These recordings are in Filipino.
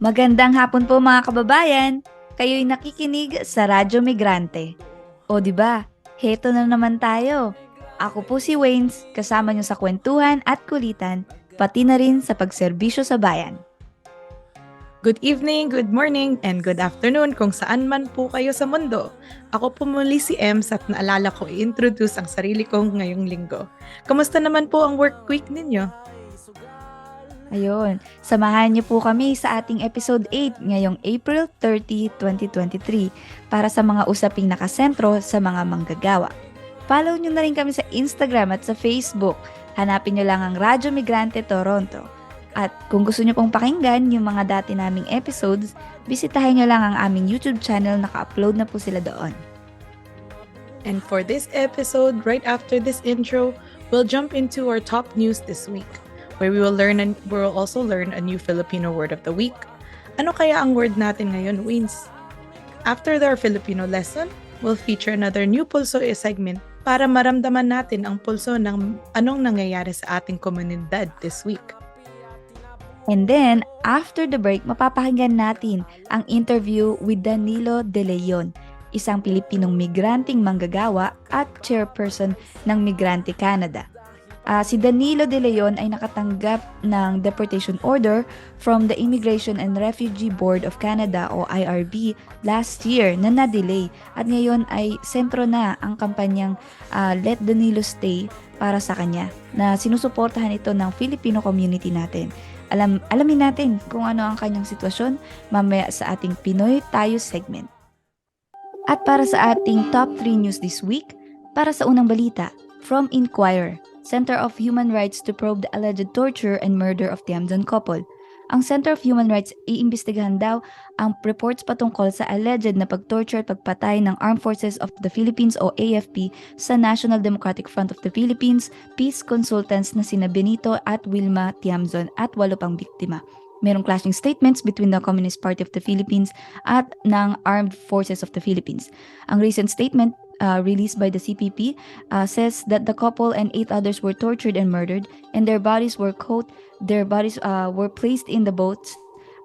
Magandang hapon po mga kababayan. Kayo'y nakikinig sa Radyo Migrante. O di ba? Heto na naman tayo. Ako po si Waynes, kasama niyo sa kwentuhan at kulitan, pati na rin sa pagserbisyo sa bayan. Good evening, good morning, and good afternoon kung saan man po kayo sa mundo. Ako po muli si Ems at naalala ko i-introduce ang sarili ko ngayong linggo. Kamusta naman po ang work week ninyo? Ayun, samahan niyo po kami sa ating episode 8 ngayong April 30, 2023 para sa mga usaping nakasentro sa mga manggagawa. Follow niyo na rin kami sa Instagram at sa Facebook. Hanapin niyo lang ang Radyo Migrante Toronto. At kung gusto niyo pong pakinggan yung mga dati naming episodes, bisitahin niyo lang ang aming YouTube channel, naka-upload na po sila doon. And for this episode, right after this intro, we'll jump into our top news this week, where we'll also learn a new Filipino word of the week. Ano kaya ang word natin ngayon, Wins? After our Filipino lesson, we'll feature another new PULSO segment para maramdaman natin ang pulso ng anong nangyayari sa ating komunidad this week. And then, after the break, mapapakinggan natin ang interview with Danilo de Leon, isang Pilipinong migranteng manggagawa at chairperson ng Migrante Canada. Si Danilo de Leon ay nakatanggap ng deportation order from the Immigration and Refugee Board of Canada o IRB last year na na-delay at ngayon ay sentro na ang kampanyang Let Danilo Stay para sa kanya na sinusuportahan ito ng Filipino community natin. Alamin natin kung ano ang kanyang sitwasyon mamaya sa ating Pinoy TaU segment. At para sa ating top 3 news this week, para sa unang balita, from Inquirer, Center of Human Rights to probe the alleged torture and murder of Tiamzon couple. Ang Center of Human Rights iimbestigahan daw ang reports patungkol sa alleged na pagtorture at pagpatay ng Armed Forces of the Philippines o AFP sa National Democratic Front of the Philippines peace consultants na sina Benito at Wilma Tiamzon at 8 pang biktima. Merong clashing statements between the Communist Party of the Philippines at ng Armed Forces of the Philippines. Ang recent statement released by the CPP says that the couple and 8 others were tortured and murdered, and their bodies were were placed in the boats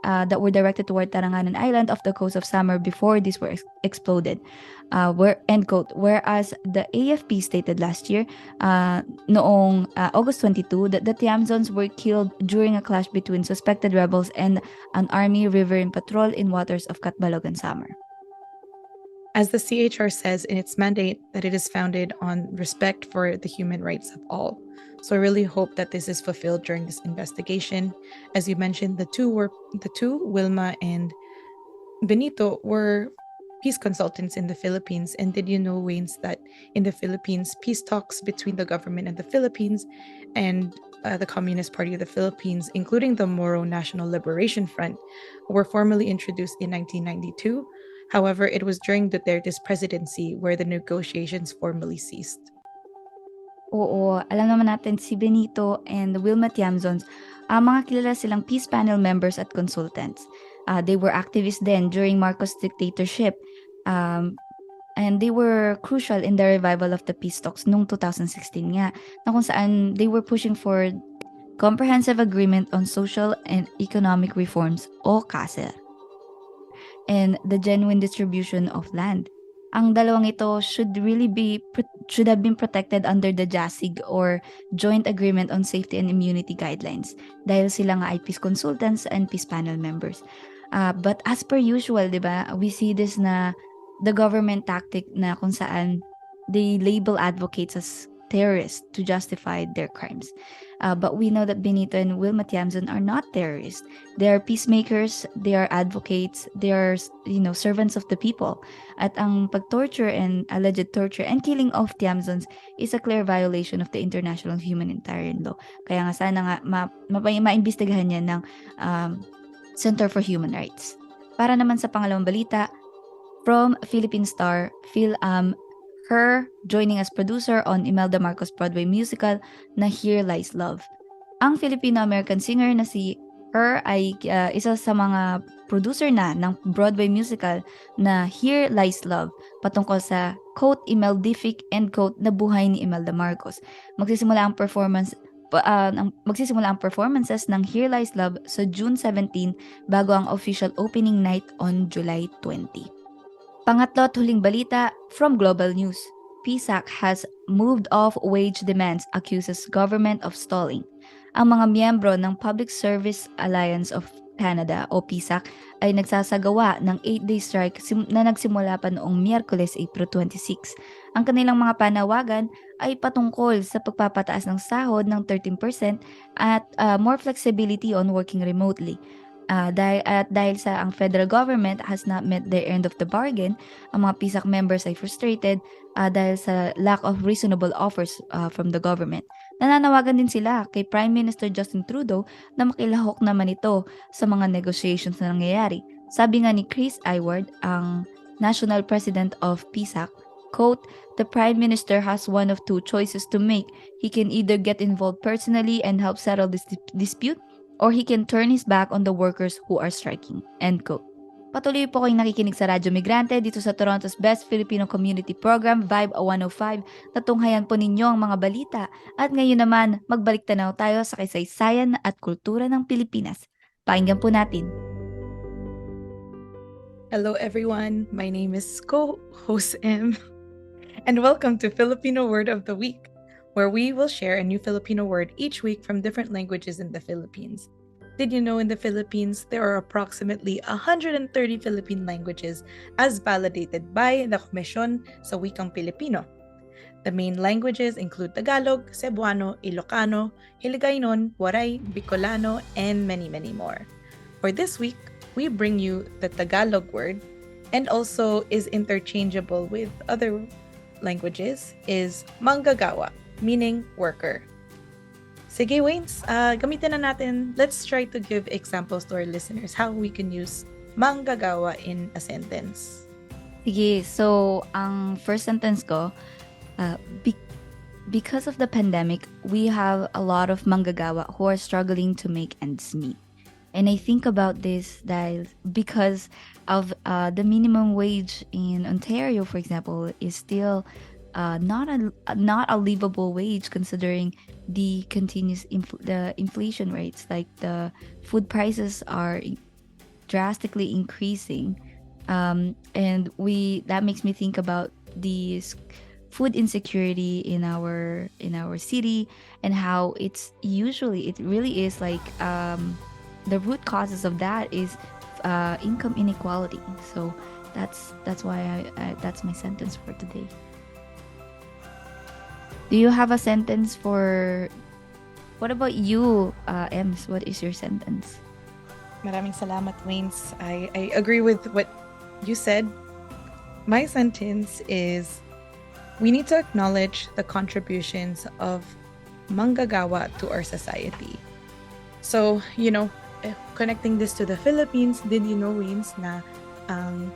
that were directed toward Taranganan Island off the coast of Samar before these were exploded. End quote. Whereas the AFP stated last year, noong August 22, that the Tiamzons were killed during a clash between suspected rebels and an army riverine patrol in waters of Catbalog and Samar. As the CHR says in its mandate that it is founded on respect for the human rights of all. So I really hope that this is fulfilled during this investigation. As you mentioned, the two, Wilma and Benito, were peace consultants in the Philippines. And did you know, Waynes, that in the Philippines, peace talks between the government of the Philippines and the Communist Party of the Philippines, including the Moro National Liberation Front, were formally introduced in 1992. However, it was during Duterte's presidency where the negotiations formally ceased. Oo, alam naman natin si Benito and Wilma Tiamzons, mga kilala silang peace panel members at consultants. They were activists then during Marcos' dictatorship, and they were crucial in the revival of the peace talks noong 2016 nga, na kung saan they were pushing for comprehensive agreement on social and economic reforms o CASER and the genuine distribution of land. Ang dalawang ito should have been protected under the JASIG or Joint Agreement on Safety and Immunity Guidelines dahil sila nga ay peace consultants and peace panel members. But as per usual, 'di ba? We see this na the government tactic na kung saan they label advocates as terrorists to justify their crimes. But we know that Benito and Wilma Tiamzon are not terrorists. They are peacemakers, they are advocates, they are, servants of the people. At ang pagtorture and alleged torture and killing of Tiamzons is a clear violation of the international humanitarian law. Kaya nga sana nga maimbestigahan yan ng Center for Human Rights. Para naman sa pangalawang balita, from Philippine Star, her joining as producer on Imelda Marcos Broadway musical na Here Lies Love. Ang Filipino-American singer na si Her ay isa sa mga producer na ng Broadway musical na Here Lies Love patungkol sa quote Imeldific end quote na buhay ni Imelda Marcos. Magsisimula ang performance magsisimula ang performances ng Here Lies Love sa June 17 bago ang official opening night on July 20. Pangatlo at huling balita from Global News. PSAC has moved off wage demands, accuses government of stalling. Ang mga miyembro ng Public Service Alliance of Canada o PSAC ay nagsasagawa ng 8-day strike na nagsimula pa noong Miyerkules, April 26. Ang kanilang mga panawagan ay patungkol sa pagpapataas ng sahod ng 13% at more flexibility on working remotely. Dahil sa ang federal government has not met their end of the bargain, ang mga PSAC members ay frustrated dahil sa lack of reasonable offers from the government. Nananawagan din sila kay Prime Minister Justin Trudeau na makilahok naman ito sa mga negotiations na nangyayari. Sabi nga ni Chris Iward, ang National President of PSAC, quote, "The Prime Minister has one of two choices to make. He can either get involved personally and help settle this dispute, or he can turn his back on the workers who are striking." End quote. Patuloy po kayong nakikinig sa Radyo Migrante dito sa Toronto's Best Filipino Community Program, Vibe 105. Natunghayan po ninyo ang mga balita. At ngayon naman, magbalik tanaw tayo sa kasaysayan at kultura ng Pilipinas. Pakinggan po natin. Hello, everyone. My name is co-host M, and welcome to Filipino Word of the Week, where we will share a new Filipino word each week from different languages in the Philippines. Did you know in the Philippines, there are approximately 130 Philippine languages as validated by the Komisyon sa Wikang Pilipino? The main languages include Tagalog, Cebuano, Ilocano, Hiligaynon, Waray, Bicolano, and many, many more. For this week, we bring you the Tagalog word, and also is interchangeable with other languages, is Manggagawa, meaning worker. Sige, Waynes, gamitin na natin. Let's try to give examples to our listeners how we can use Manggagawa in a sentence. Sige, so ang first sentence ko, because of the pandemic, we have a lot of manggagawa who are struggling to make ends meet. And I think about this because of the minimum wage in Ontario, for example, is still not a livable wage considering the continuous the inflation rates. Like the food prices are drastically increasing, and that makes me think about the food insecurity in our city, and how it really is like the root causes of that is income inequality. So that's why that's my sentence for today. Do you have a sentence for? What about you, Ems? What is your sentence? Maraming salamat, Waynes. I agree with what you said. My sentence is, we need to acknowledge the contributions of manggagawa to our society. So, connecting this to the Philippines, did you know, Waynes, na ang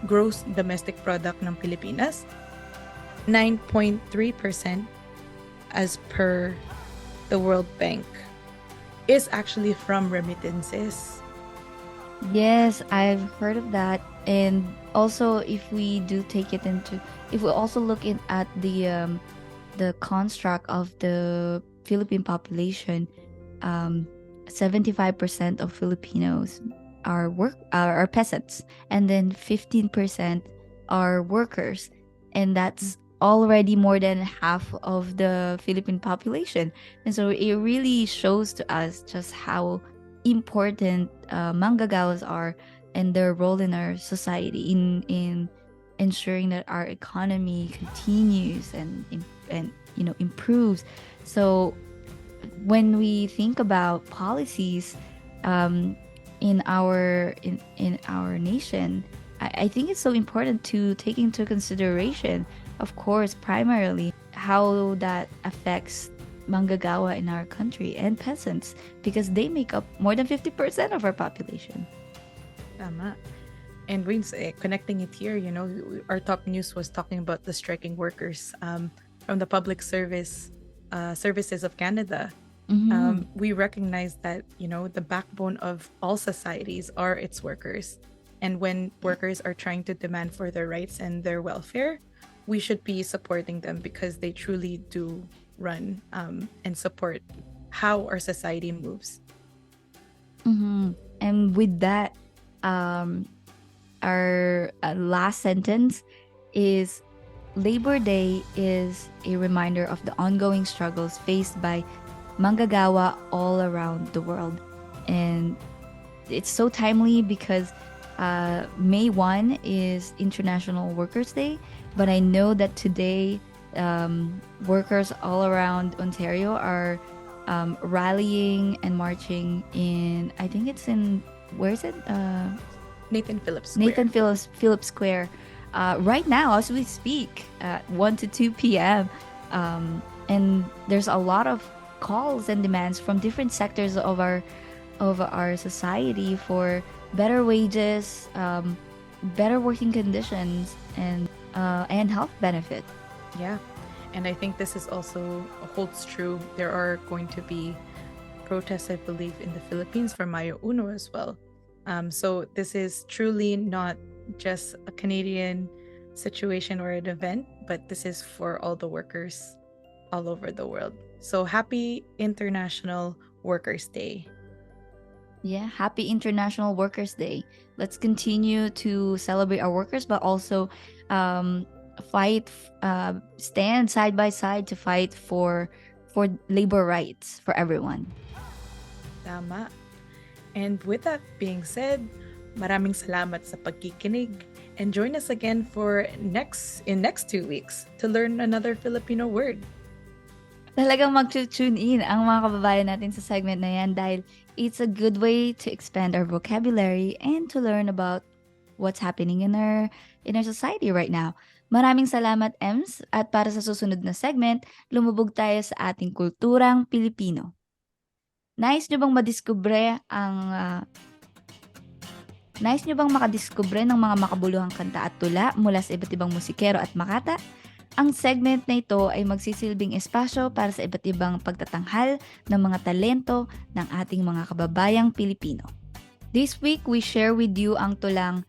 gross domestic product ng Pilipinas, 9.3% as per the World Bank is actually from remittances. Yes, I've heard of that. And also, if we also look at the construct of the Philippine population, 75% of Filipinos are peasants, and then 15% are workers, and that's already more than half of the Philippine population. And so it really shows to us just how important manggagawas are and their role in our society in ensuring that our economy continues and improves. So when we think about policies in our nation, I think it's so important to take into consideration, of course, primarily how that affects manggagawa in our country and peasants, because they make up more than 50% of our population. Tama. And Wayne's connecting it here, our top news was talking about the striking workers from the public services of Canada. Mm-hmm. We recognize that, the backbone of all societies are its workers. And when workers are trying to demand for their rights and their welfare, we should be supporting them because they truly do run and support how our society moves. And with that, our last sentence is Labor Day is a reminder of the ongoing struggles faced by Manggagawa all around the world. And it's so timely because May 1 is International Workers' Day, but I know that today workers all around Ontario are rallying and marching in, I think it's in, where is it? Nathan Phillips Square. Nathan Phillips Square. Right now, as we speak, at 1 to 2 p.m. And there's a lot of calls and demands from different sectors of our society for better wages, better working conditions, and health benefit. Yeah, and I think this is also holds true. There are going to be protests, I believe, in the Philippines for Mayo Uno as well. So this is truly not just a Canadian situation or an event, but this is for all the workers all over the world. So happy International Workers' Day. Yeah, happy International Workers' Day. Let's continue to celebrate our workers, but also stand side by side to fight for labor rights for everyone. Tama. And with that being said, maraming salamat sa pagkikinig, and join us again for next 2 weeks to learn another Filipino word. Talagang mag-tune in ang mga kababayan natin sa segment na yan dahil it's a good way to expand our vocabulary and to learn about what's happening in our society right now. Maraming salamat, Ems, at para sa susunod na segment, lumubog tayo sa ating kulturang Pilipino. Nais nyo bang makadiskubre ng mga makabuluhang kanta at tula mula sa iba't ibang musikero at makata? Ang segment na ito ay magsisilbing espasyo para sa iba't ibang pagtatanghal ng mga talento ng ating mga kababayang Pilipino. This week, we share with you ang tulang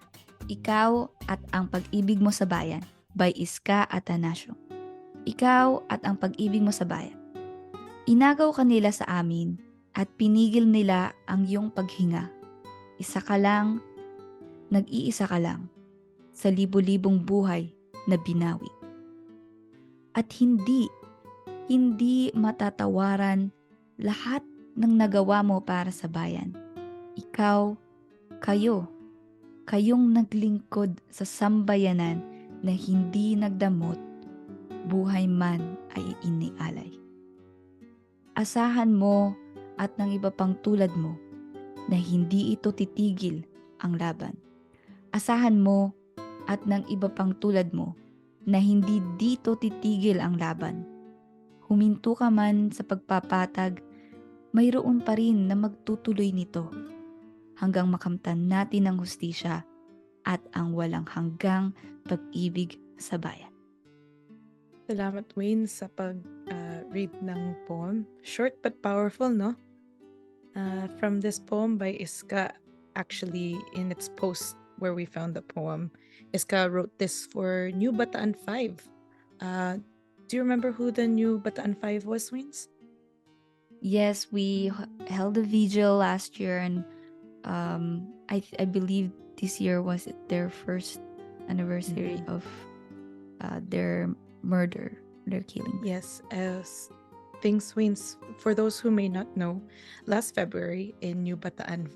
Ikaw at ang Pag-ibig mo sa Bayan by Iska Atanacio. Ikaw at ang Pag-ibig mo sa Bayan. Inagaw ka nila sa amin at pinigil nila ang iyong paghinga. Isa ka lang, nag-iisa ka lang, sa libu-libong buhay na binawi. At hindi matatawaran lahat ng nagawa mo para sa bayan. Kayong naglingkod sa sambayanan na hindi nagdamot, buhay man ay inialay. Asahan mo at ng iba pang tulad mo na hindi ito titigil ang laban. Asahan mo at ng iba pang tulad mo na hindi dito titigil ang laban. Huminto ka man sa pagpapatag, mayroon pa rin na magtutuloy nito hanggang makamtan natin ang hustisya at ang walang hanggang pag-ibig sa bayan. Salamat, Wayne, sa pag-read ng poem. Short but powerful, no? From this poem by Iska, actually, in its post where we found the poem, Iska wrote this for New Bataan 5. Do you remember who the New Bataan 5 was, Wins? Yes, we held a vigil last year, and I believe this year was their first anniversary of their murder, their killing. Yes, thanks, Wins. For those who may not know, last February in New Bataan,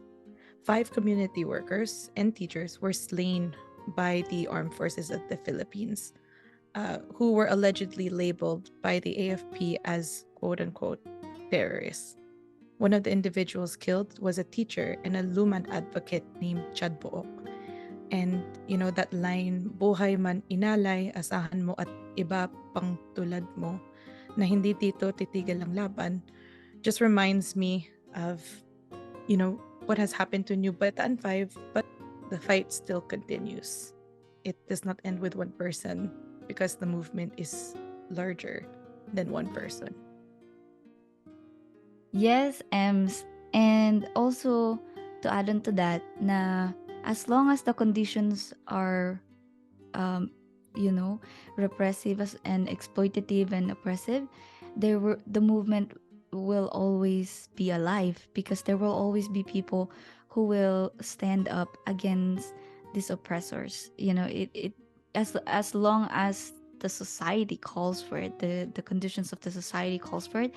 5 community workers and teachers were slain by the armed forces of the Philippines, who were allegedly labeled by the AFP as quote-unquote terrorists. One of the individuals killed was a teacher and a Luman advocate named Chad Book. And you know that line, buhay man inalay, asahan mo at iba pang tulad mo, na hindi dito titigil ang laban, just reminds me of, what has happened to New Bataan 5, but the fight still continues. It does not end with one person because the movement is larger than one person. Yes, Ems. And also, to add on to that, na as long as the conditions are, repressive and exploitative and oppressive, the movement will always be alive, because there will always be people who will stand up against these oppressors. It as long as the society calls for it, the conditions of the society calls for it,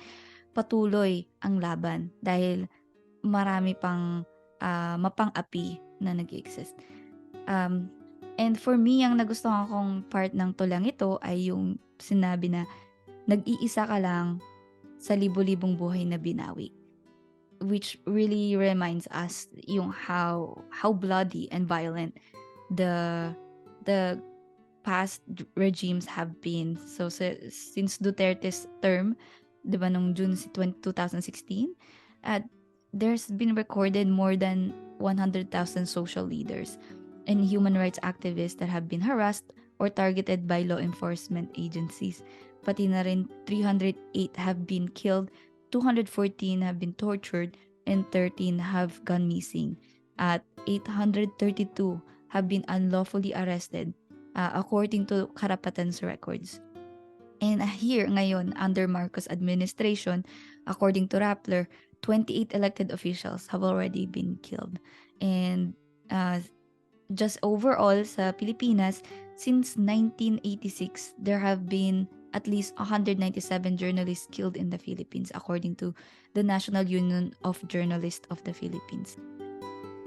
patuloy ang laban, dahil marami pang mapang-api na nag-exist. And for me, ang nagustuhan kong part ng tulang ito ay yung sinabi na nag-iisa ka lang sa libo-libong buhay na binawi, which really reminds us yung how bloody and violent the past regimes have been. So since Duterte's term, 'di ba, nung June 2016, there's been recorded more than 100,000 social leaders and human rights activists that have been harassed or targeted by law enforcement agencies. Pati na rin 308 have been killed, 214 have been tortured, and 13 have gone missing. At 832 have been unlawfully arrested, according to Karapatan's records. And here ngayon, under Marcos administration, according to Rappler, 28 elected officials have already been killed. And just overall sa Pilipinas, since 1986, there have been at least 197 journalists killed in the Philippines, according to the National Union of Journalists of the Philippines.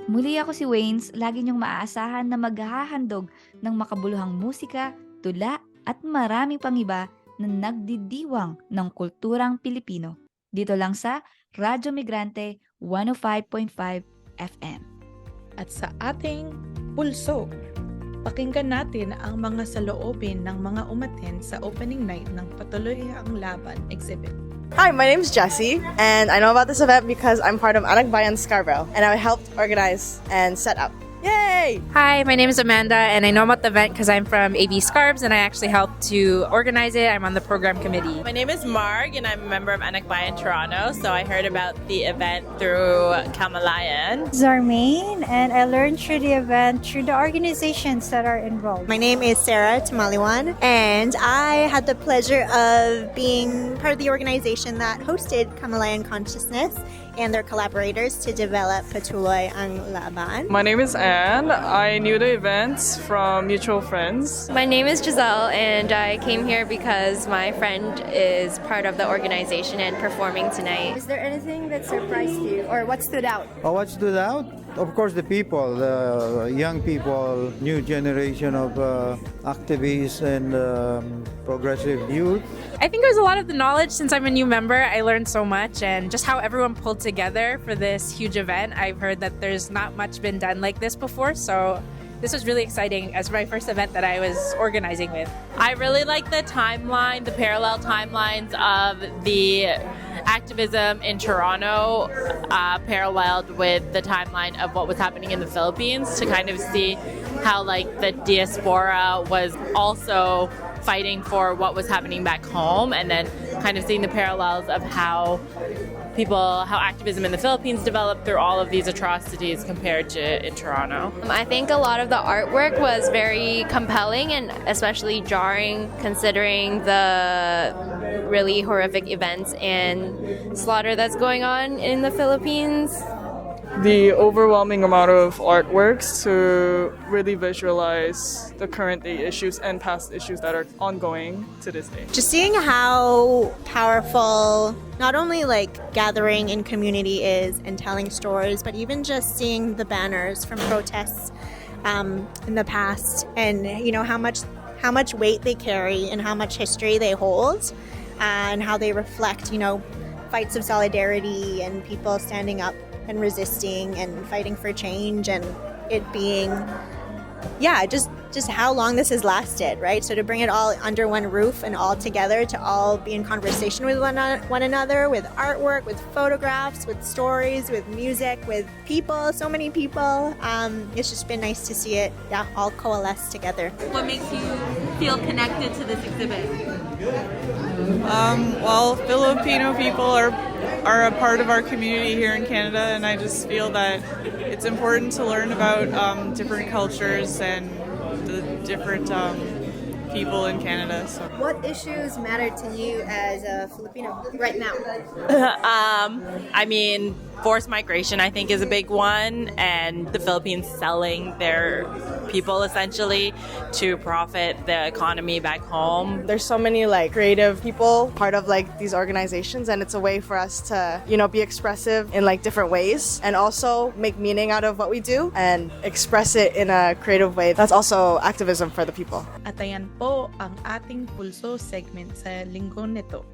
Muli ako si Waynes, lagi niyong maaasahan na maghahandog ng makabuluhang musika, tula, at marami pang iba na nagdidiwang ng kulturang Pilipino. Dito lang sa Radyo Migrante 105.5 FM. At sa ating PULSO, pakinggan natin ang mga saloobin ng mga umattend sa opening night ng Patuloy ang Laban exhibit. Hi, my name's Jessie, and I know about this event because I'm part of Manggagawa Scarborough, and I helped organize and set up. Yay! Hi, my name is Amanda, and I know about the event because I'm from AB Scarbs, and I actually helped to organize it. I'm on the program committee. My name is Marg, and I'm a member of Anakbayan Toronto, so I heard about the event through Kamalayan. Zarmaine, and I learned through the event through the organizations that are involved. My name is Sarah Tamaliwan, and I had the pleasure of being part of the organization that hosted Kamalayan Consciousness and their collaborators to develop Patuloy ang Laban. My name is Anne. I knew the events from mutual friends. My name is Giselle, and I came here because my friend is part of the organization and performing tonight. Is there anything that surprised you, or what stood out? What stood out? Of course, the people, the young people, new generation of activists and progressive youth. I think there's a lot of the knowledge. Since I'm a new member, I learned so much, and just how everyone pulled together for this huge event. I've heard that there's not much been done like this before, so this was really exciting as my first event that I was organizing with. I really like the timeline, the parallel timelines of the activism in Toronto paralleled with the timeline of what was happening in the Philippines, to kind of see how the diaspora was also fighting for what was happening back home, and then kind of seeing the parallels of how activism in the Philippines developed through all of these atrocities compared to in Toronto. I think a lot of the artwork was very compelling and especially jarring, considering the really horrific events and slaughter that's going on in the Philippines. The overwhelming amount of artworks to really visualize the current day issues and past issues that are ongoing to this day. Just seeing how powerful not only gathering in community is and telling stories, but even just seeing the banners from protests in the past, and how much weight they carry and how much history they hold, and how they reflect fights of solidarity and people standing up and resisting and fighting for change, and it being just how long this has lasted, right? So to bring it all under one roof and all together, to all be in conversation with one another, with artwork, with photographs, with stories, with music, with people, so many people. It's just been nice to see it all coalesce together. What makes you feel connected to this exhibit? Well, Filipino people are a part of our community here in Canada, and I just feel that it's important to learn about different cultures and the different people in Canada. So. What issues matter to you as a Filipino right now? I mean, forced migration, I think, is a big one, and the Philippines selling their people essentially to profit the economy back home. There's so many like creative people part of like these organizations, and it's a way for us to, be expressive in like different ways and also make meaning out of what we do and express it in a creative way. That's also activism for the people. At ayan po ang ating PULSO segment sa linggo nito.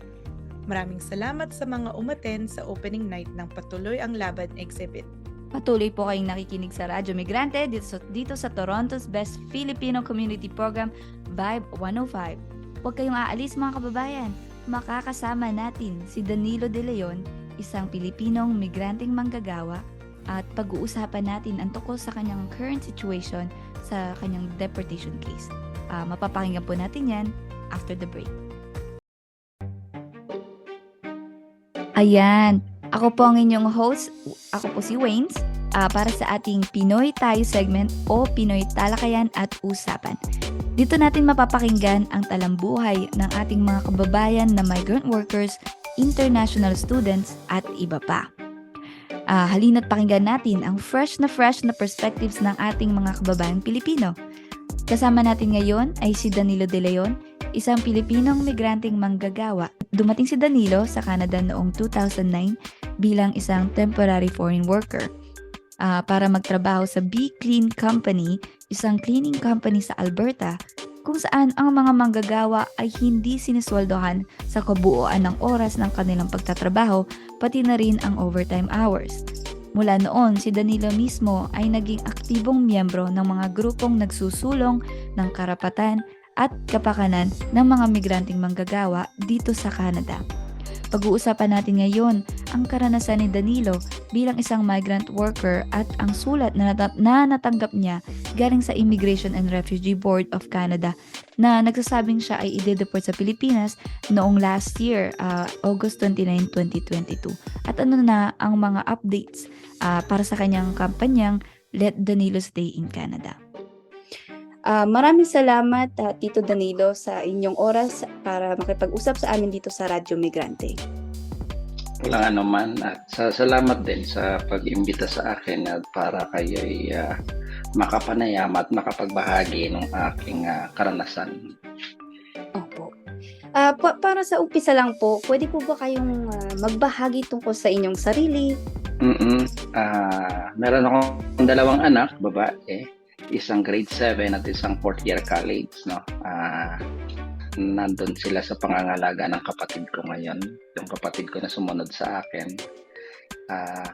Maraming salamat sa mga umaten sa opening night ng Patuloy ang Laban exhibit. Patuloy po kayong nakikinig sa Radyo Migrante dito sa Toronto's Best Filipino Community Program, Vibe 105. Huwag kayong aalis mga kababayan. Makakasama natin si Danilo de Leon, isang Pilipinong migranteng manggagawa, at pag-uusapan natin ang tungkol sa kanyang current situation sa kanyang deportation case. Mapapakinggan po natin yan after the break. Ayan, ako po ang inyong host, ako po si Waynes, para sa ating Pinoy TaU segment o Pinoy Talakayan at Usapan. Dito natin mapapakinggan ang talambuhay ng ating mga kababayan na migrant workers, international students at iba pa. Halina't pakinggan natin ang fresh na perspectives ng ating mga kababayang Pilipino. Kasama natin ngayon ay si Danilo de Leon, isang Pilipinong migranteng manggagawa. Dumating si Danilo sa Canada noong 2009 bilang isang temporary foreign worker para magtrabaho sa Be Clean Company, isang cleaning company sa Alberta, kung saan ang mga manggagawa ay hindi sinisweldohan sa kabuuan ng oras ng kanilang pagtatrabaho, pati na rin ang overtime hours. Mula noon, si Danilo mismo ay naging aktibong miyembro ng mga grupong nagsusulong ng karapatan at kapakanan ng mga migranteng manggagawa dito sa Canada. Pag-uusapan natin ngayon ang karanasan ni Danilo bilang isang migrant worker at ang sulat na natanggap niya galing sa Immigration and Refugee Board of Canada na nagsasabing siya ay i-deport sa Pilipinas noong last year, August 29, 2022. At ano na ang mga updates para sa kanyang kampanyang Let Danilo Stay in Canada. Maraming salamat Tito Danilo sa inyong oras para makipag-usap sa amin dito sa Radyo Migrante. Walang anuman at salamat din sa pag-imbita sa akin at para kayo ay makapanayam at makapagbahagi ng aking karanasan. Opo. Para sa umpisa lang po, pwede po ba kayong magbahagi tungkol sa inyong sarili? Meron akong 2 anak, babae. Isang grade 7 at isang 4th year college, no? Nandun sila sa pangangalaga ng kapatid ko ngayon. Yung kapatid ko na sumunod sa akin.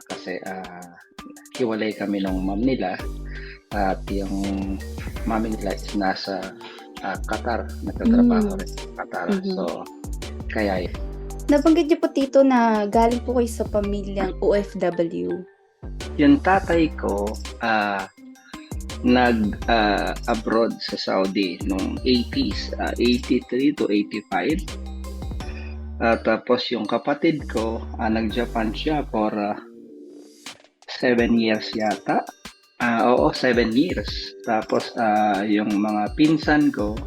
Kasi hiwalay kami ng mom nila at yung mami nila is nasa Qatar, nagtatrabaho rin sa Qatar. So, kaya Nabanggit niyo po Tito na galing po kayo sa pamilyang OFW. yung tatay ko, nag-abroad sa Saudi noong 80s, 83 to 85. Tapos yung kapatid ko, nag-Japan siya for 7 years yata. 7 years. Tapos yung mga pinsan ko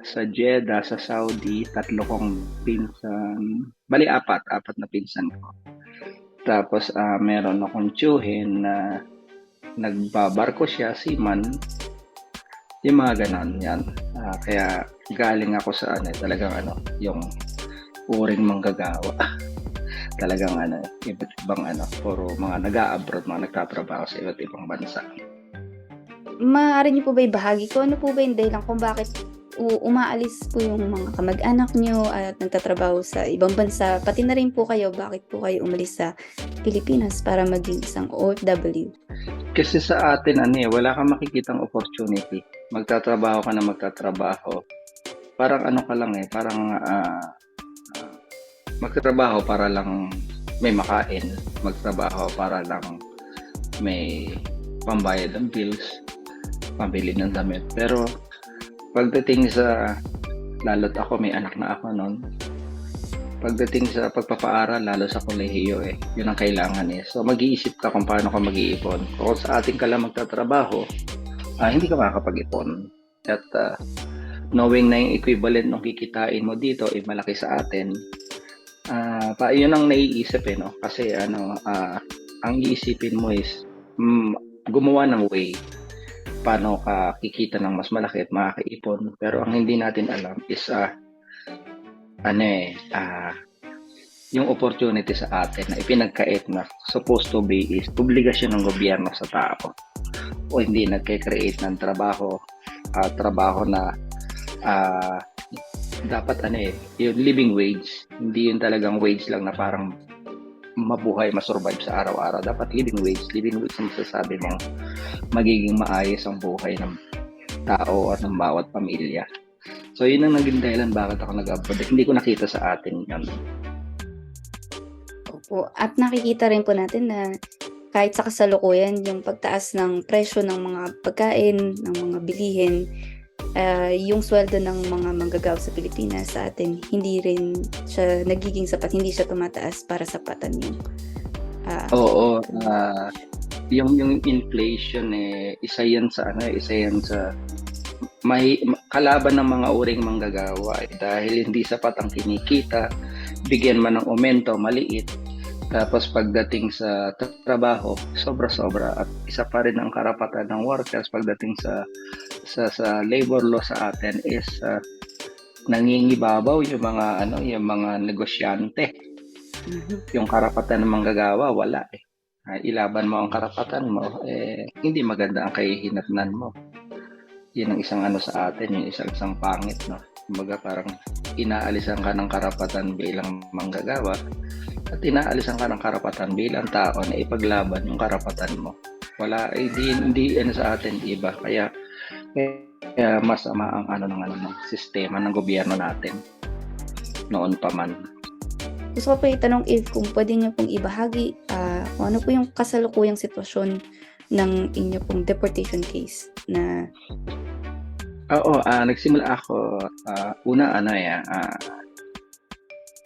sa Jeddah, sa Saudi, 3 kong pinsan. Bali, 4 na pinsan ko. Tapos meron akong tiyuhin na nagbabarko siya, seaman, yung mga ganon yan. Kaya galing ako sa talagang yung uring manggagawa. Talagang iba't ibang puro mga nag-a-abroad, mga nagtatrabaho sa iba't ibang bansa. Maaari niyo po ba ibahagi ko ano po ba yung dahilan kung bakit umaalis po yung mga kamag-anak niyo at nagtatrabaho sa ibang bansa, pati na rin po kayo, bakit po kayo umalis sa Pilipinas para maging isang OFW? Kasi sa atin wala kang makikitang opportunity. Magtatrabaho ka na magtatrabaho. Parang ka lang parang magtatrabaho para lang may makain, magtrabaho para lang may pambayad ng bills, pambili ng damit. Pero pagdating sa, lalo't ako, may anak na ako noon, pagdating sa pagpapaaral, lalo sa kolehiyo yun ang kailangan So mag-iisip ka kung paano ka mag-iipon. Kung sa ating ka lang magtatrabaho, hindi ka makakapag-ipon. At knowing na yung equivalent ng kikitain mo dito ay malaki sa atin, yun ang naiisip no? Kasi ang iisipin mo is gumawa ng way paano ka kikita ng mas malaki at makakaipon. Pero ang hindi natin alam is yung opportunity sa atin na ipinagkait na supposed to be is obligasyon ng gobyerno sa tao, o hindi nagke-create ng trabaho na dapat yung living wage, hindi yun talagang wage lang na parang mabuhay, masurvive sa araw-araw. Dapat living wage ang masasabi mong magiging maayos ang buhay ng tao at ng bawat pamilya. So yun ang naging dahilan bakit ako nag-abroad. Hindi ko nakita sa atin yun. Opo. At nakikita rin po natin na kahit sa kasalukuyan, yung pagtaas ng presyo ng mga pagkain, ng mga bilihin, yung sweldo ng mga manggagawa sa Pilipinas sa atin, hindi rin siya nagiging sapat, hindi siya tumataas para sapatan yung yung inflation isa yan sa may kalaban ng mga uring manggagawa dahil hindi sapat ang kinikita, bigyan man ng aumento maliit, tapos pagdating sa trabaho sobra-sobra, at isa pa rin ang karapatan ng workers pagdating sa labor law sa atin is nangingibabaw yung mga negosyante. Yung karapatan ng manggagawa wala ilaban mo ang karapatan mo, hindi maganda ang kahihinatnan mo. Yun ang isang sa atin, yung isang pangit, no? Kumbaga parang inaalisan ka ng karapatan bilang manggagawa at inaalisan ka ng karapatan bilang tao na ipaglaban yung karapatan mo. Wala, hindi sa atin iba. Kaya masama ang ng sistema ng gobyerno natin noon pa man. Gusto ko po itanong if kung pwede niyo pong ibahagi kung ano po yung kasalukuyang sitwasyon ng inyo pong deportation case na... Nagsimula ako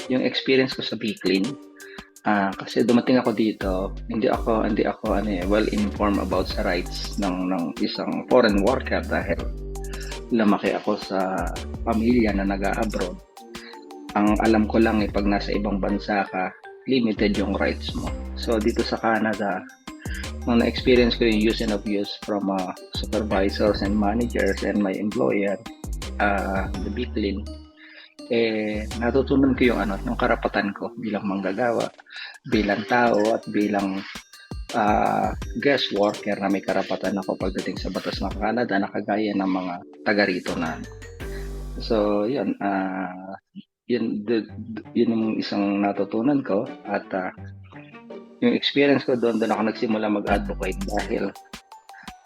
yung experience ko sa Biklin. Kasi dumating ako dito, hindi ako well informed about sa rights ng isang foreign worker dahil lumaki ako sa pamilya na nag-abroad. Ang alam ko lang pag nasa ibang bansa ka, limited yung rights mo. So dito sa Canada, nung na-experience ko yung use and abuse from supervisors and managers and my employer, the Biklin, natutunan ko yung karapatan ko bilang manggagawa, bilang tao at bilang guest worker na may karapatan ako pagdating sa batas ng Canada na kagaya ng mga taga rito na. So yun yung isang natutunan ko, at yung experience ko doon ako nagsimula mag-advocate dahil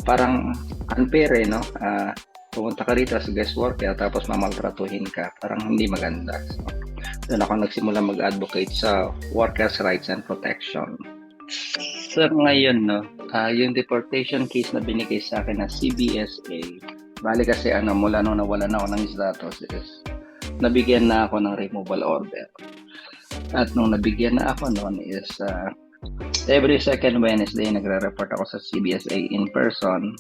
parang unfair no? Pumunta ka rito as guest worker tapos mamaltratuhin ka, parang hindi maganda. So, doon ako nagsimula mag-advocate sa workers' rights and protection. So ngayon yung deportation case na binigay sa akin na CBSA, bali kasi mula nung nawalan ako ng status is nabigyan na ako ng removal order. At nung nabigyan na ako noon is every second Wednesday nagre-report ako sa CBSA in person,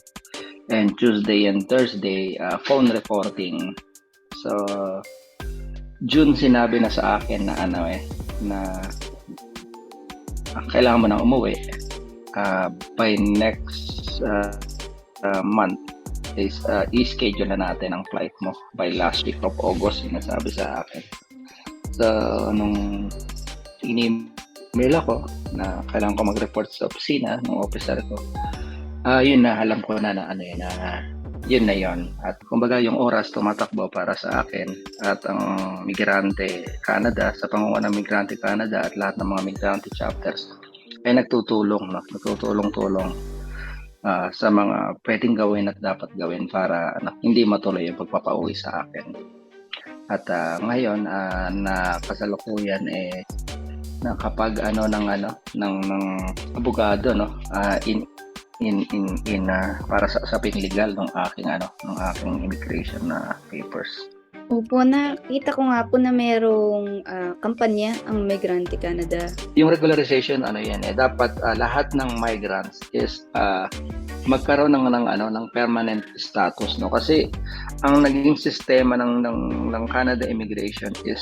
and Tuesday and Thursday phone reporting. So June sinabi na sa akin na na kailangan mo na umuwi by next month is i-schedule na natin ang flight mo by last week of August, sinasabi sa akin. So nung in-email ako na kailangan ko mag-report sa opisina ng officer ko, yun na, alam ko na yun na yun. At kumbaga yung oras tumatakbo para sa akin at ang Migrante Canada, sa pangunguna ng Migrante Canada at lahat ng mga Migrante chapters ay nagtutulong sa mga pwedeng gawin at dapat gawin para hindi matuloy yung pagpapauwi sa akin. At ngayon na kasalukuyan na kapag ng abogado para sa usaping legal ng aking immigration na papers. Opo, nakita ko nga po na merong kampanya ang Migrante Canada. Yung regularization dapat lahat ng migrants is magkaroon ng permanent status, no? Kasi ang naging sistema ng Canada immigration is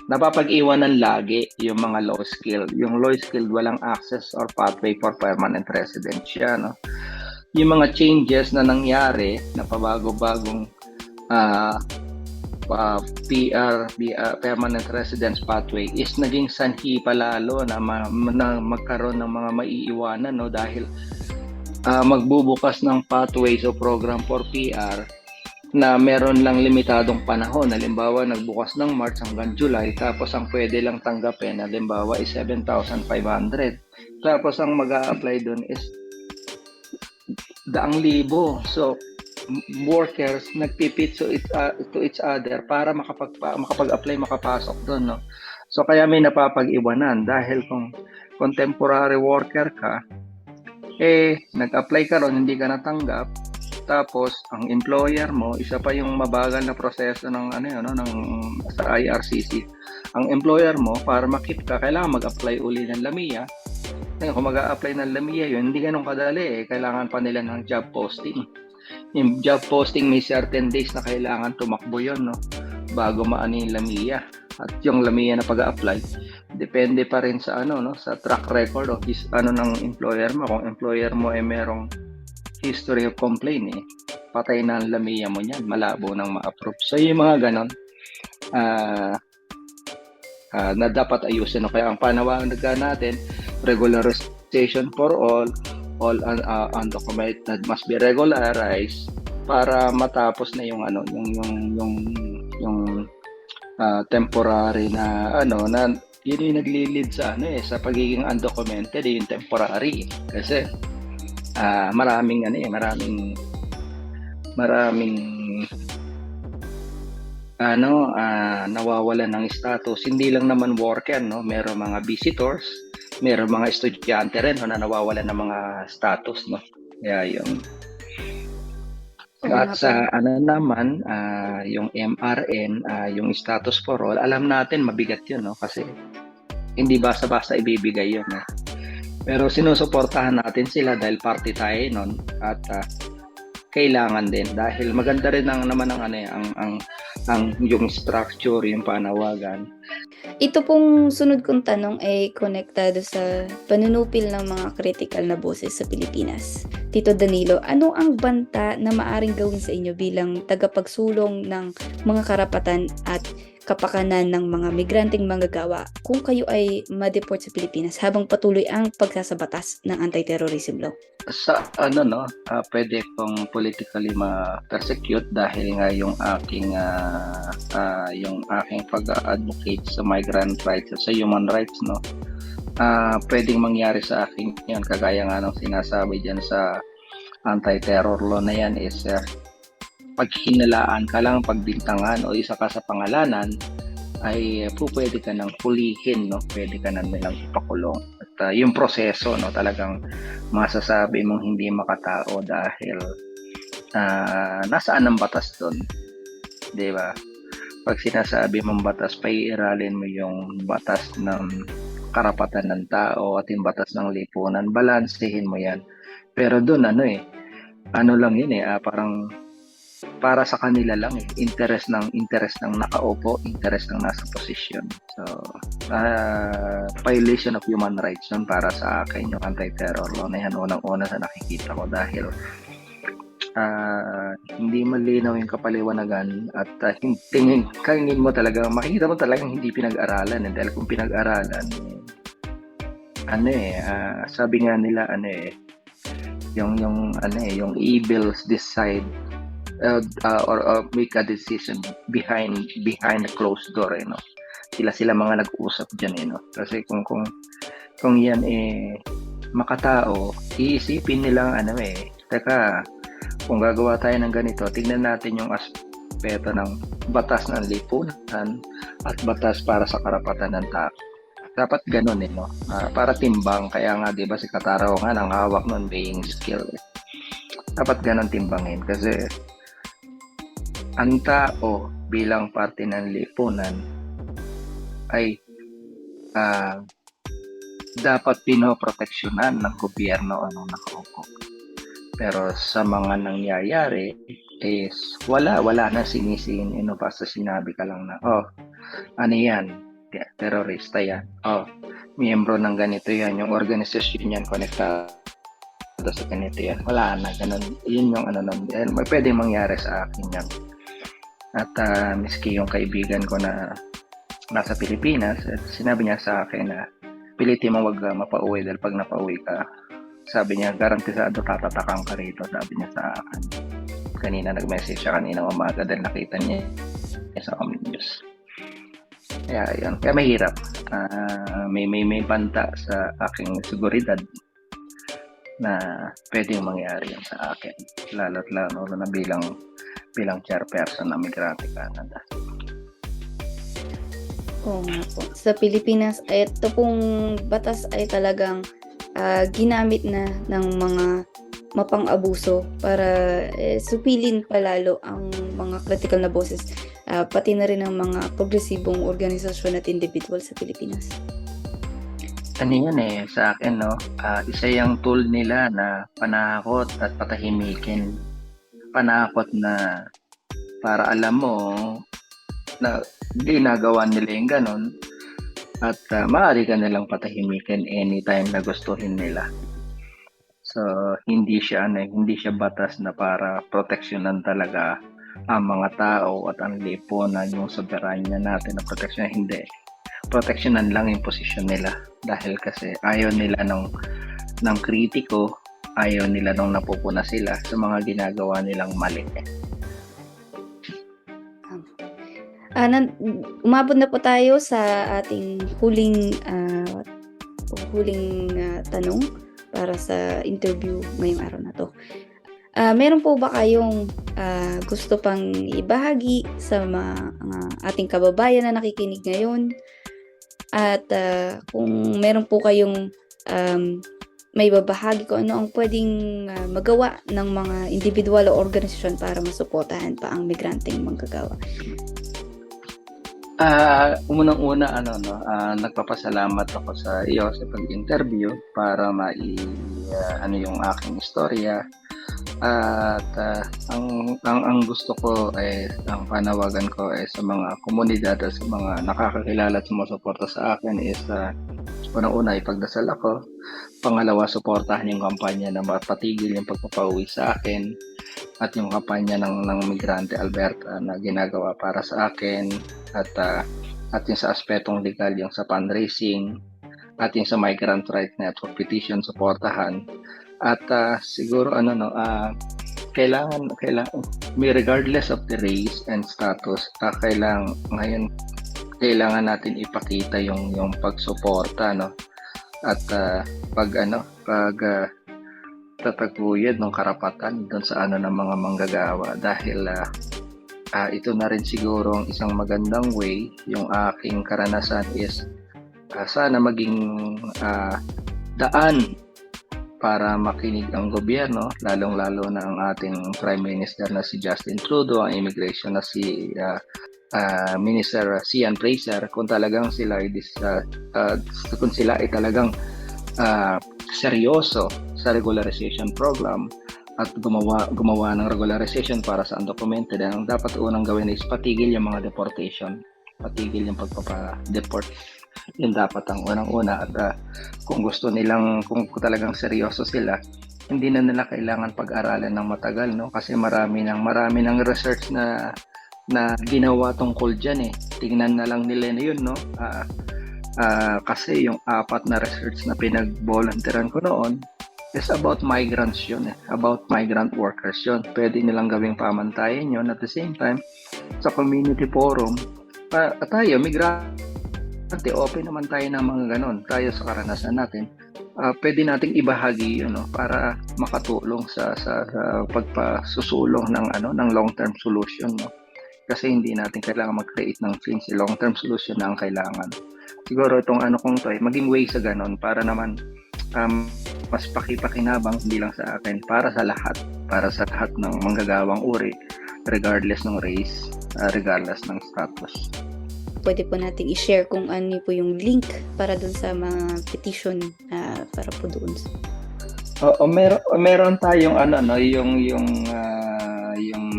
napapag-iwanan lagi yung mga low skilled. Yung low skilled walang access or pathway for permanent residence siya, no? Yung mga changes na nangyari na pabago-bagong permanent residence pathway is naging sanhi palalo na magkaroon ng mga maiiwanan, no? Dahil magbubukas ng pathways o program for PR na meron lang limitadong panahon. Halimbawa, nagbukas ng March hanggang July, tapos ang pwede lang tanggapin, halimbawa, is 7,500. Tapos ang mag-a-apply doon is 100,000. So, workers nagpipit to each other para makapag-apply, makapasok doon, no? So, kaya may napapag-iwanan dahil kung contemporary worker ka, nag-apply ka ron, hindi ka natanggap, tapos ang employer mo, isa pa yung mabagal na proseso ng sa IRCC. Ang employer mo, para makip ka, kailangan mag-apply uli ng LAMIA. Kung mag-a-apply ng LAMIA yun, hindi ganun kadali. Kailangan pa nila ng job posting. Yung job posting may certain days na kailangan tumakbo yun, no? Bago maano yung LAMIA. At yung LAMIA na pag-a-apply, depende pa rin sa sa track record of ng employer mo. Kung employer mo ay merong history of complaint, patay na ang LAMIA mo niyan, malabo nang ma-approve. So yung mga ganon na dapat ayusin, no? Kaya ang panawagan natin, regularization for all undocumented must be regularized para matapos na yung temporary na na yun yung nagli-lead sa sa pagiging undocumented, yung temporary, kasi maraming nawawalan ng status. Hindi lang naman worker, no? Merong mga visitors, merong mga estudyante rin, no, na nawawalan ng mga status, no? Kaya yun. At sa naman, yung MRN, yung status for all, alam natin mabigat yun, no? Kasi hindi basta-basta ibibigay yun, eh. Pero sinusuportahan natin sila dahil party tayo nun, at kailangan din dahil maganda rin naman ang yung structure, yung panawagan. Ito pong sunod kong tanong ay konektado sa panunupil ng mga critical na boses sa Pilipinas. Tito Danilo, ano ang banta na maaring gawin sa inyo bilang tagapagsulong ng mga karapatan at kapakanan ng mga migranteng manggagawa kung kayo ay ma-deport sa Pilipinas habang patuloy ang pagsasabatas ng anti-terrorism law? Sa pwede kong politically ma-persecute dahil nga yung aking pag-advocate sa migrant rights, sa human rights, no? Pwedeng mangyari sa akin yun, kagaya nga ng sinasabi dyan sa anti-terror law na yan is pag hinalaan ka lang, pagbintangan o isa ka sa pangalanan, ay pwede ka nang pulihin, no? Pwede ka nang nilang ipakulong. At yung proseso, no, talagang masasabi mong hindi makatao dahil nasaan ang batas doon, di ba? Pag sinasabi mong batas, paiiralin mo yung batas ng karapatan ng tao at yung batas ng lipunan, balansehin mo yan. Pero doon lang yun, parang para sa kanila lang, interest ng nakaupo, interest ng nasa posisyon. So violation of human rights yun para sa akin, yung anti-terror law na yan, unang-una sa nakikita ko, dahil hindi malinaw yung kapaliwanagan at makikita mo talagang hindi pinag-aralan, dahil kung pinag-aralan, sabi nga nila, yung evils decide or make a decision behind a closed door, no? Sila mga nag-uusap diyan, no? Kasi kung yan makatao, iisipin nilang teka, kung gagawa tayo ng ganito, tingnan natin yung aspeto ng batas ng lipunan at batas para sa karapatan ng tao. Dapat ganun, no? Para timbang. Kaya nga, di ba, si Kataraw nga nang hawak nun, being skill. Dapat ganun timbangin kasi ang tao bilang parte ng lipunan ay dapat pinoproteksyonan ng gobyerno nakaupo. Pero sa mga nangyayari is wala na sinisin, basta sinabi ka lang na, oh, ano yan, terorista yan, oh, miyembro ng ganito yan, yung organisasyon yan, konektado sa ganito yan, wala na, ganun, yun yung may pwede mangyari sa akin yan. At miski yung kaibigan ko na nasa Pilipinas, at sinabi niya sa akin na pilitin mo wag mapauwi dahil pag napauwi ka, sabi niya, garantisado tatatakang ka rito, sabi niya sa akin. Kanina nag-message siya kanina umaga dahil nakita niya sa news. Kaya yun, kaya mahirap. May banta sa aking seguridad na pwedeng mangyari yun sa akin. Lalo't lalo na bilang chairperson ng Migrante Canada. Oo nga po. Sa Pilipinas, ito pong batas ay talagang ginamit na ng mga mapang-abuso para supilin palalo ang mga critical na boses, pati na rin ang mga progresibong organisasyon at individual sa Pilipinas. Ano yun sa akin, no? Isa yung tool nila na panakot at patahimikin. Panakot na para alam mo na ginagawa nila yung ganon at maaari ka nilang patahimikin anytime na gustuhin nila. So, hindi siya batas na para proteksyonan talaga ang mga tao at ang lipunan, yung soberanya natin na proteksyonan. Hindi. Proteksyonan lang yung posisyon nila dahil kasi ayaw nila ng kritiko, ayaw nila nung napupuna sila sa mga ginagawa nilang mali. Umabot na po tayo sa ating huling tanong para sa interview ngayong araw na to. Meron po ba kayong gusto pang ibahagi sa mga ating kababayan na nakikinig ngayon? At kung meron po kayong may babahagi ko ano ang pwedeng magawa ng mga individual o organisasyon para masuportahan pa ang migranteng manggagawa. Unang-una nagpapasalamat ako sa iyo sa pag-interview para yung aking istorya. At ang gusto ko ay ang panawagan ko ay sa mga komunidad at sa mga nakakakilala at sumusuporta sa akin is unang-una ipagdasal ako. Pangalawa, suportahan yung kampanya na mapatigil yung pagpapauwi sa akin at yung kampanya ng Migrante Alberta na ginagawa para sa akin at yung sa aspetong legal yung sa fundraising at yung sa Migrant Rights Network petition suportahan. At siguro kailangan regardless of the race and status, kailangan natin ipakita yung pagsuporta, no? At pag tataguyod ng karapatan doon sa ng mga manggagawa dahil ito na rin siguro ang isang magandang way. Yung aking karanasan is sana maging daan para makinig ang gobyerno, lalong-lalo na ang ating Prime Minister na si Justin Trudeau, ang immigration na si Minister Sian Fraser, kung talagang sila ay talagang seryoso sa regularization program at gumawa ng regularization para sa undocumented, ang dapat unang gawin is patigil yung mga deportation, patigil yung pagpapa-deport. Yun dapat ang unang-una. At kung talagang seryoso sila, hindi na nila kailangan pag-aralan ng matagal, no? Kasi marami ng research na ginawa tungkol dyan Tingnan na lang nila yun, no? Kasi yung 4 na research na pinag-volunteeran ko noon is about migrants yun, about migrant workers yun. Pwede nilang gawing pamantayan yun. At the same time, sa community forum, tayo, migrante, open naman tayo ng mga ganon. Tayo sa karanasan natin, pwede nating ibahagi yun, no? Para makatulong sa pagpasusulong ng long-term solution, no? Kasi hindi natin kailangan mag-create ng change. Long-term solution na ang kailangan. Siguro itong kong to maging way sa ganon para naman mas pakipakinabang hindi lang sa akin, para sa lahat ng manggagawang uri, regardless ng race, regardless ng status. Pwede po nating i-share kung ano po yung link para dun sa mga petition para po doon. Meron tayong yung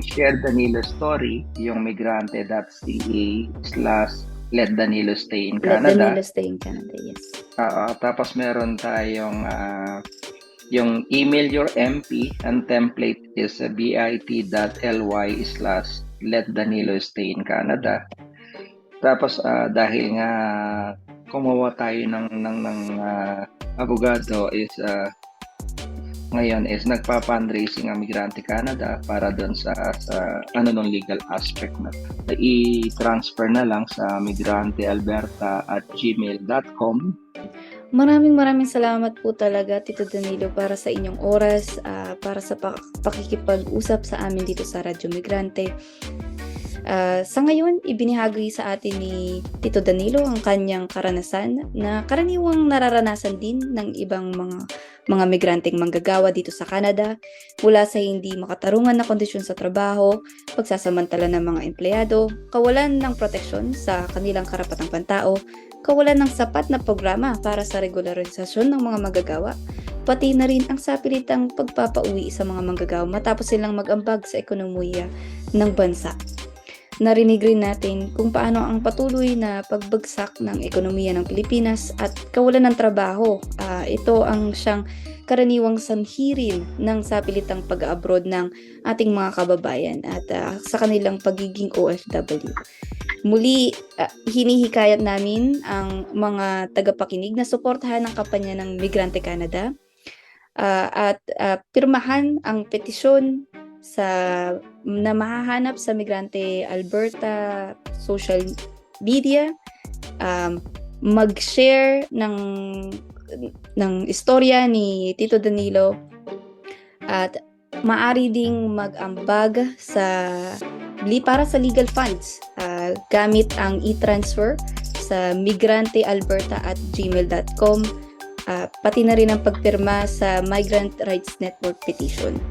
Share Danilo Story, yung migrante.ca/Let Danilo Stay in Let Canada. Danilo Stay in Canada, yes. Tapos meron tayong yung email your MP, and template is bit.ly/Let Danilo Stay in Canada. Tapos dahil nga kumuha tayo ng abogado is ngayon is nagpa-fundraising ang Migrante Canada para doon sa nung legal aspect na i-transfer na lang sa migrantealberta@gmail.com. Maraming salamat po talaga, Tito Danilo, para sa inyong oras, para sa pakikipag-usap sa amin dito sa Radyo Migrante. Sa ngayon, ibinahagi sa atin ni Tito Danilo ang kanyang karanasan na karaniwang nararanasan din ng ibang mga migranteng manggagawa dito sa Canada, mula sa hindi makatarungan na kondisyon sa trabaho, pagsasamantala ng mga empleyado, kawalan ng proteksyon sa kanilang karapatang pantao, kawalan ng sapat na programa para sa regularisasyon ng mga manggagawa, pati na rin ang sapilitang pagpapauwi sa mga manggagawa matapos silang mag-ambag sa ekonomiya ng bansa. Narinig rin natin kung paano ang patuloy na pagbagsak ng ekonomiya ng Pilipinas at kawalan ng trabaho. Ito ang siyang karaniwang sanhirin ng sapilitang pag-abroad ng ating mga kababayan at sa kanilang pagiging OFW. Muli, hinihikayat namin ang mga tagapakinig na suportahan ang kampanya ng Migrante Canada at pirmahan ang petisyon na mahahanap sa Migrante Alberta social media, mag-share ng istorya ni Tito Danilo at maaari ding mag-ambag para sa legal funds gamit ang e-transfer sa migrantealberta@gmail.com, pati na rin ang pagpirma sa Migrant Rights Network petition.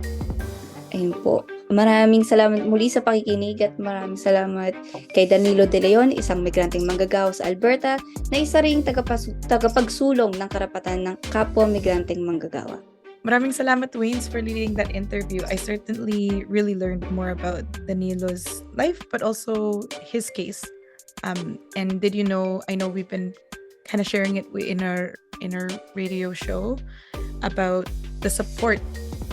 Ayun po. Maraming salamat muli sa pakikinig at maraming salamat kay Danilo de Leon, isang migranteng manggagawa sa Alberta na isa ring tagapagsulong ng karapatan ng kapwa migranteng manggagawa. Maraming salamat, Waynes, for leading that interview. I certainly really learned more about Danilo's life, but also his case. And did you know, I know we've been kind of sharing it in our radio show about the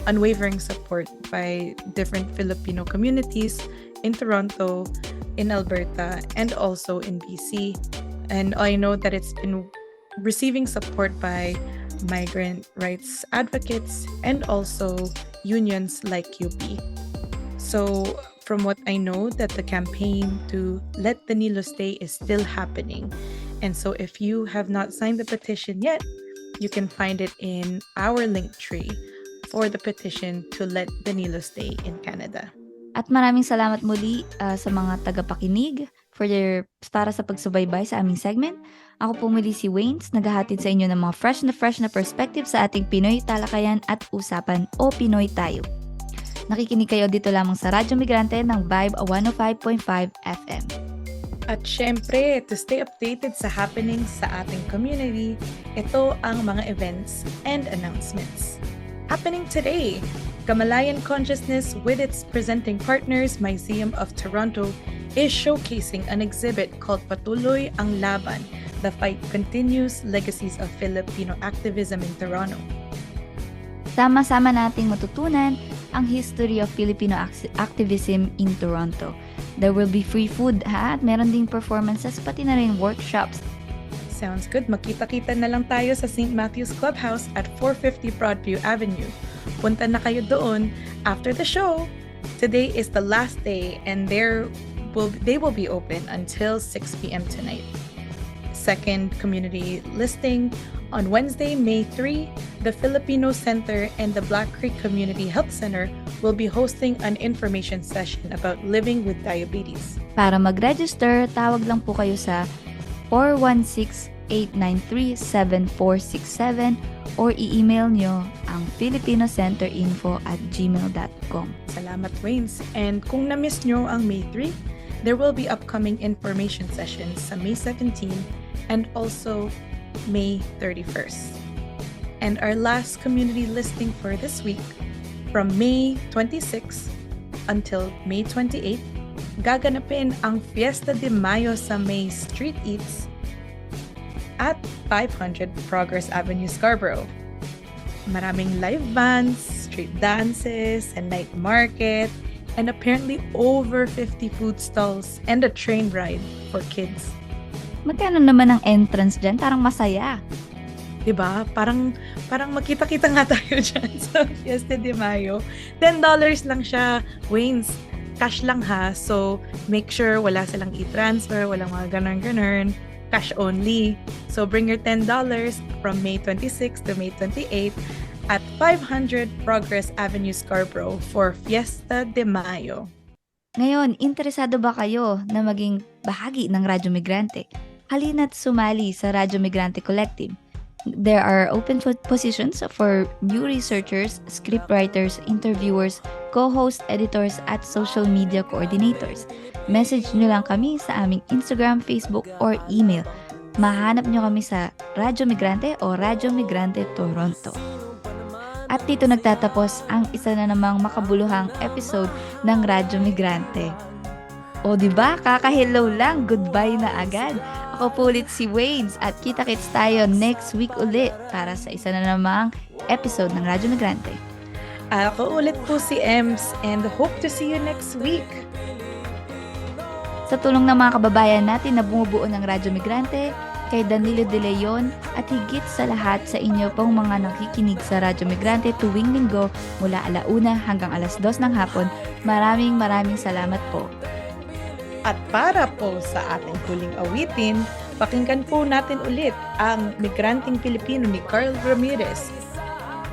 unwavering support by different Filipino communities in Toronto, in Alberta, and also in BC. And I know that it's been receiving support by migrant rights advocates and also unions like UP. So from what I know, that the campaign to Let Danilo Stay is still happening. And so if you have not signed the petition yet, you can find it in our link tree for the petition to Let Danilo Stay in Canada. At maraming salamat muli sa mga tagapakinig para sa pagsubaybay sa aming segment. Ako po muli si Waynes, naghahatid sa inyo ng mga fresh na perspective sa ating Pinoy talakayan at usapan o Pinoy TaU. Nakikinig kayo dito lamang sa Radyo Migrante ng Vibe 105.5 FM. At syempre, to stay updated sa happenings sa ating community, ito ang mga events and announcements. Happening today, Kamalayan Consciousness with its presenting partners, Museum of Toronto, is showcasing an exhibit called Patuloy ang Laban, The Fight Continues, Legacies of Filipino Activism in Toronto. Sama-sama nating matutunan ang history of Filipino activism in Toronto. There will be free food at meron ding performances pati na rin workshops. Sounds good. Makita-kita na lang tayo sa St. Matthew's Clubhouse at 450 Broadview Avenue. Punta na kayo doon after the show. Today is the last day and they will be open until 6 p.m. tonight. Second community listing, on Wednesday, May 3, the Filipino Center and the Black Creek Community Health Center will be hosting an information session about living with diabetes. Para mag-register, tawag lang po kayo sa 416-893-7467 or i-email nyo ang filipinocenterinfo@gmail.com. Salamat, Waynes. And kung na-miss nyo ang May 3, there will be upcoming information sessions sa May 17 and also May 31st. And our last community listing for this week, from May 26 until May 28, gaganapin ang Fiesta de Mayo sa May Street Eats at 500 Progress Avenue, Scarborough. Maraming live bands, street dances, and night market, and apparently over 50 food stalls and a train ride for kids. Magkano naman ang entrance dyan? Parang masaya. Diba? Parang makita-kita nga tayo dyan sa Fiesta de Mayo. $10 lang siya, Waynes. Cash lang ha. So, make sure wala silang e-transfer, walang mga ganun-ganun. Cash only. So, bring your $10 from May 26 to May 28 at 500 Progress Avenue, Scarborough for Fiesta de Mayo. Ngayon, interesado ba kayo na maging bahagi ng Radyo Migrante? Halina't sumali sa Radyo Migrante Collective. There are open positions for new researchers, scriptwriters, interviewers, co-host, editors, at social media coordinators. Message nyo lang kami sa aming Instagram, Facebook, or email. Mahanap nyo kami sa Radyo Migrante o Radyo Migrante Toronto. At dito nagtatapos ang isa na namang makabuluhang episode ng Radyo Migrante. O diba, kaka-hello lang, goodbye na agad. Ako po ulit si Waynes at kita-kits tayo next week ulit para sa isa na namang episode ng Radyo Migrante. Ako ulit po si Ems and hope to see you next week. Sa tulong ng mga kababayan natin na bumubuo ng Radyo Migrante, kay Danilo de Leon at higit sa lahat sa inyo pong mga nakikinig sa Radyo Migrante tuwing linggo mula 1:00 hanggang 2:00 ng hapon, maraming salamat po. At para po sa ating huling awitin, pakinggan po natin ulit ang Migranteng Pilipino ni Carl Ramirez.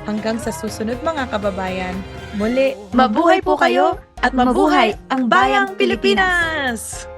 Hanggang sa susunod mga kababayan, muli, Mabuhay po kayo at mabuhay ang bayang Pilipinas!